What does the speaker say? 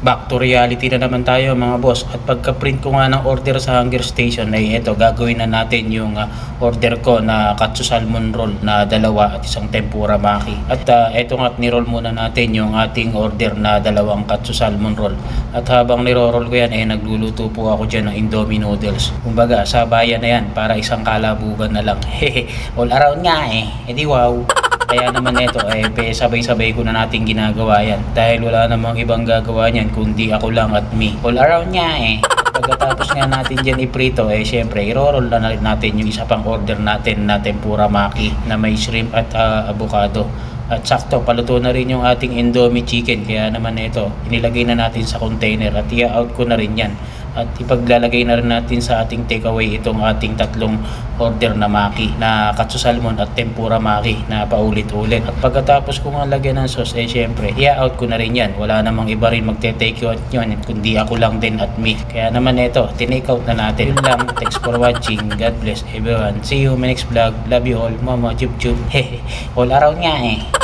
Back to reality na naman tayo mga boss, at pagka-print ko nga ng order sa Hunger Station ay eto, gagawin na natin yung order ko na katsu salmon roll na dalawa at isang tempura maki. At eto nga, ni-roll muna natin yung ating order na dalawang katsu salmon roll. At habang niro-roll ko yan, nagluluto po ako dyan ng Indomie noodles. Kumbaga sabayan na yan para isang kalabugan na lang. Hehe, all around nga edi wow. Kaya naman ito sabay-sabay ko na natin ginagawa yan dahil wala namang ibang gagawa niyan kundi ako lang at me. All around nga Pagkatapos nga natin dyan iprito syempre i-roll na rin natin yung isa pang order natin na tempura maki na may shrimp at avocado. At sakto, paluto na rin yung ating Indomie chicken. Kaya naman ito, inilagay na natin sa container at i-out ko na rin yan. At ipaglalagay na rin natin sa ating takeaway itong ating tatlong order na maki na katsu salmon at tempura maki na paulit-ulit. At pagkatapos ko nga lagyan ng sauce syempre i-out ko na rin yan. Wala namang iba rin magte-take out yun kundi ako lang din at me. Kaya naman ito, tinake out na natin. Yun lang, thanks for watching. God bless everyone. See you in my next vlog. Love you all. Mama, chup chup. All around nga